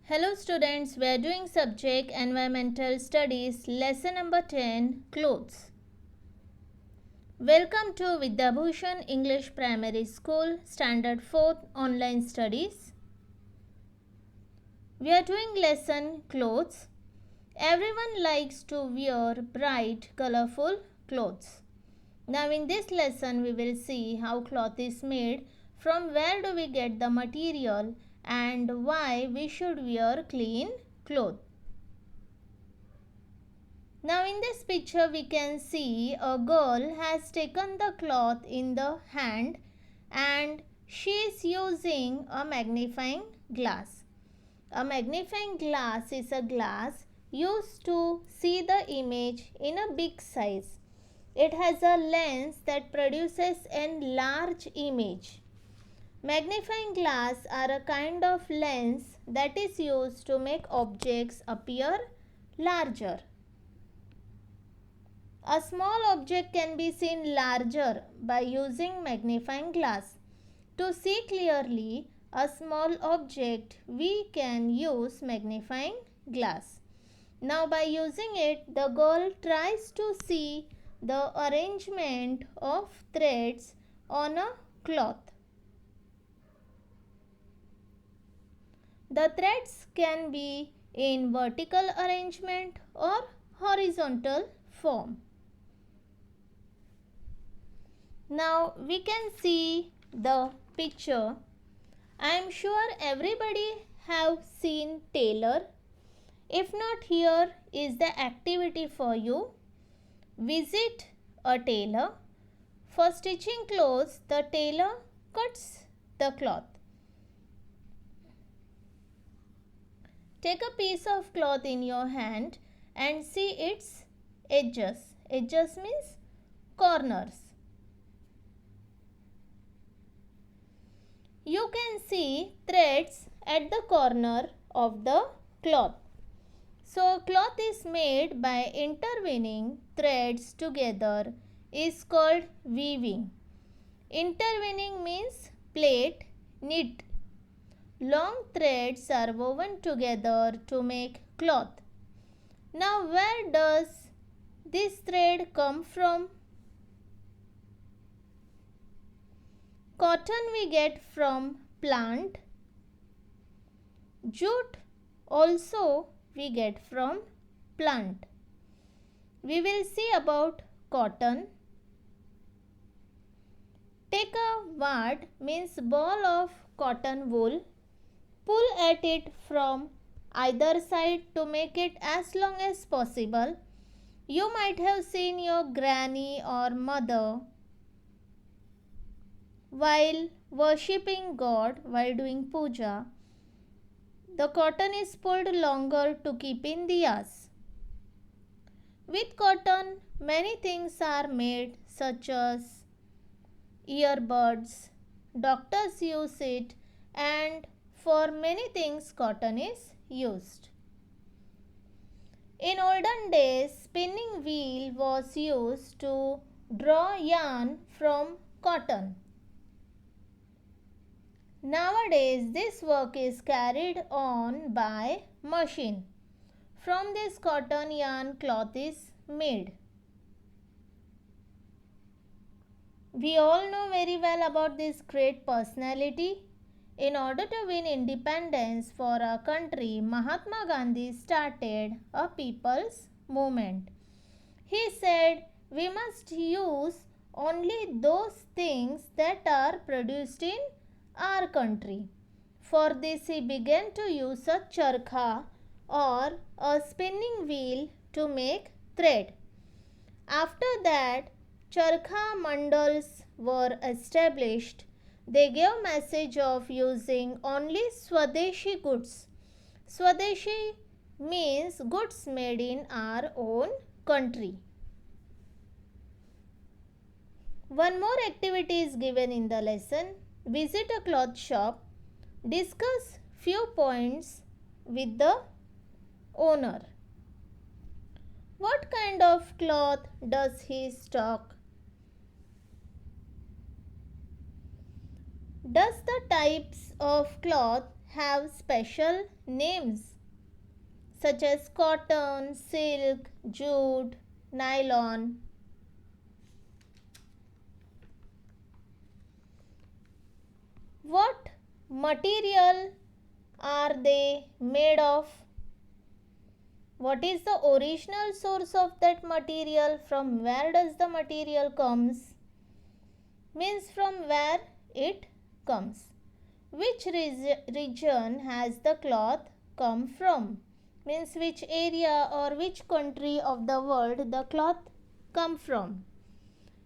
Hello students, we are doing subject Environmental Studies, lesson number 10, Clothes. Welcome to Vidyabhushan English Primary School, Standard 4th Online Studies. We are doing lesson Clothes. Everyone likes to wear bright, colorful clothes. Now in this lesson we will see how cloth is made, from where do we get the material, and why we should wear clean clothes. Now in this picture we can see a girl has taken the cloth in the hand and she is using a magnifying glass. A magnifying glass is a glass used to see the image in a big size. It has a lens that produces a large image. Magnifying glass are a kind of lens that is used to make objects appear larger. A small object can be seen larger by using magnifying glass. To see clearly a small object, we can use magnifying glass. Now by using it, the girl tries to see the arrangement of threads on a cloth. The threads can be in vertical arrangement or horizontal form. Now we can see the picture. I am sure everybody have seen tailor. If not, here is the activity for you. Visit a tailor. For stitching clothes, the tailor cuts the cloth. Take a piece of cloth in your hand and see its edges. Edges means corners. You can see threads at the corner of the cloth. So cloth is made by intertwining threads together is called weaving. Intertwining means plait, knit. Long threads are woven together to make cloth. Now where does this thread come from? Cotton we get from plant. Jute also we get from plant. We will see about cotton. Take a wad means ball of cotton wool. Pull at it from either side to make it as long as possible. You might have seen your granny or mother while worshipping God, while doing puja. The cotton is pulled longer to keep in diyas. With cotton, many things are made, such as earbuds. Doctors use it, and for many things cotton is used. In olden days, spinning wheel was used to draw yarn from cotton. Nowadays, this work is carried on by machine. From this cotton yarn, cloth is made. We all know very well about this great personality. In order to win independence for our country, Mahatma Gandhi started a people's movement. He said, we must use only those things that are produced in our country. For this he began to use a charkha or a spinning wheel to make thread. After that, charkha mandals were established. They gave message of using only Swadeshi goods. Swadeshi means goods made in our own country. One more activity is given in the lesson. Visit a cloth shop. Discuss few points with the owner. What kind of cloth does he stock? Does the types of cloth have special names such as cotton, silk, jute, nylon. What material are they made of? What is the original source of that material? From where does the material comes? Means from where it comes. Which region has the cloth come from? Means which area or which country of the world the cloth come from.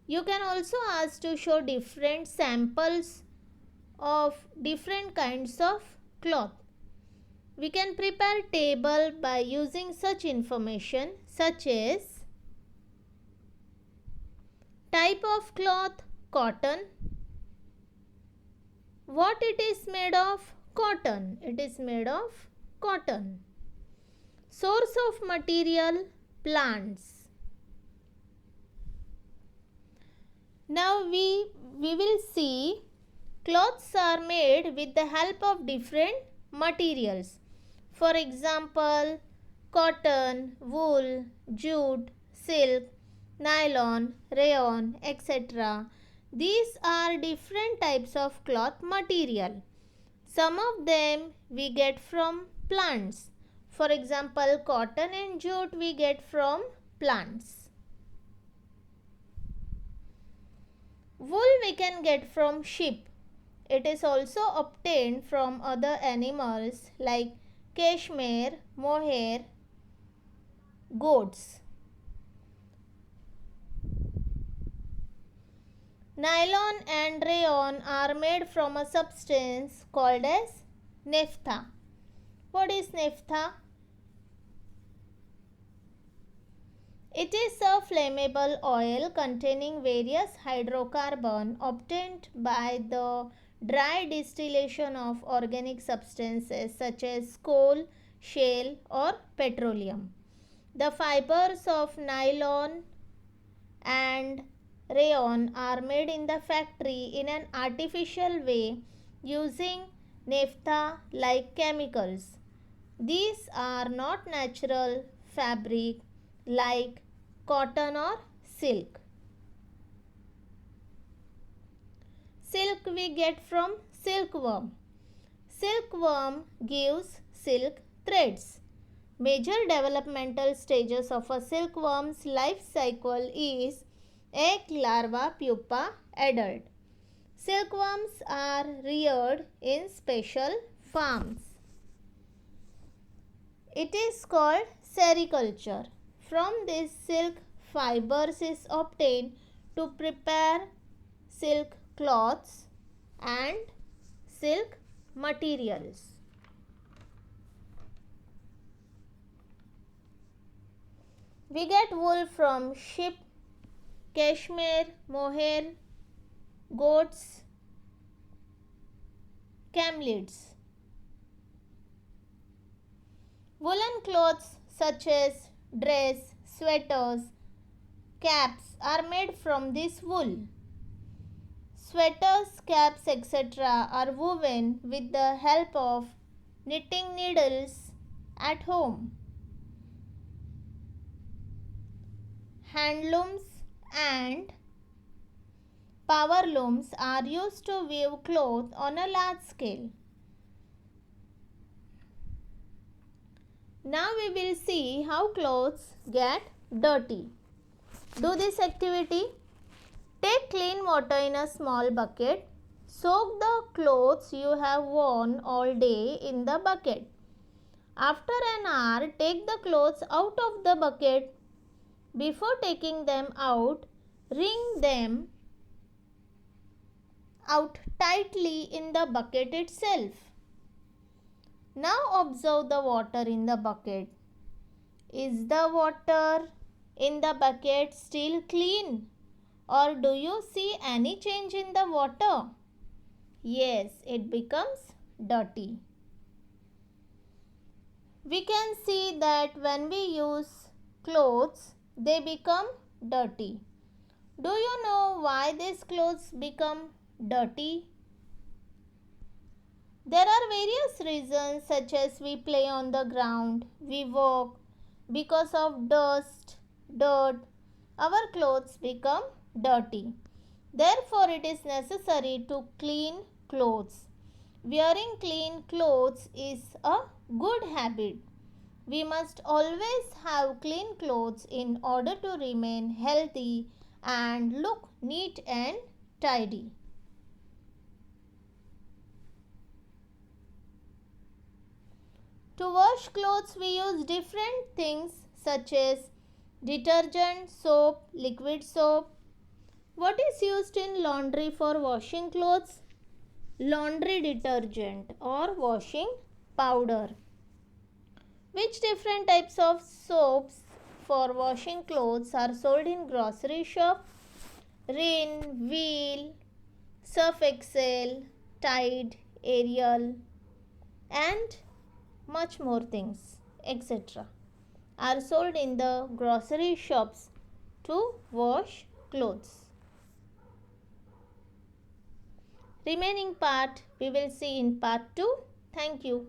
You can also ask to show different samples of different kinds of cloth. We can prepare table by using such information such as type of cloth, cotton. What it is made of? Cotton. It is made of cotton. Source of material, plants. Now we will see clothes are made with the help of different materials. For example, cotton, wool, jute, silk, nylon, rayon, etc. These are different types of cloth material. Some of them we get from plants. For example, cotton and jute we get from plants. Wool we can get from sheep. It is also obtained from other animals like cashmere, mohair, goats. Nylon and rayon are made from a substance called as naphtha. What is naphtha? It is a flammable oil containing various hydrocarbons obtained by the dry distillation of organic substances such as coal, shale or petroleum. The fibers of nylon and rayon are made in the factory in an artificial way using naphtha like chemicals. These are not natural fabric like cotton or silk. Silk we get from silkworm. Silkworm gives silk threads. Major developmental stages of a silkworm's life cycle is egg, larva, pupa, adult. Silkworms are reared in special farms. It is called sericulture. From this, silk fibers is obtained to prepare silk cloths and silk materials. We get wool from sheep, cashmere, mohair, goats, camelids. Woolen clothes such as dress, sweaters, caps are made from this wool. Sweaters, caps, etc. are woven with the help of knitting needles at home. Handlooms and power looms are used to weave cloth on a large scale. Now we will see how clothes get dirty. Do this activity. Take clean water in a small bucket. Soak the clothes you have worn all day in the bucket. After an hour, take the clothes out of the bucket. Before taking them out, wring them out tightly in the bucket itself. Now observe the water in the bucket. Is the water in the bucket still clean, or do you see any change in the water? Yes, it becomes dirty. We can see that when we use clothes, they become dirty. Do you know why these clothes become dirty? There are various reasons such as we play on the ground, we walk, because of dust, dirt, our clothes become dirty. Therefore, it is necessary to clean clothes. Wearing clean clothes is a good habit. We must always have clean clothes in order to remain healthy and look neat and tidy. To wash clothes, we use different things such as detergent, soap, liquid soap. What is used in laundry for washing clothes? Laundry detergent or washing powder. Which different types of soaps for washing clothes are sold in grocery shop? Rin, Wheel, Surf Excel, Tide, Ariel, and much more things, etc. are sold in the grocery shops to wash clothes. Remaining part we will see in part 2. Thank you.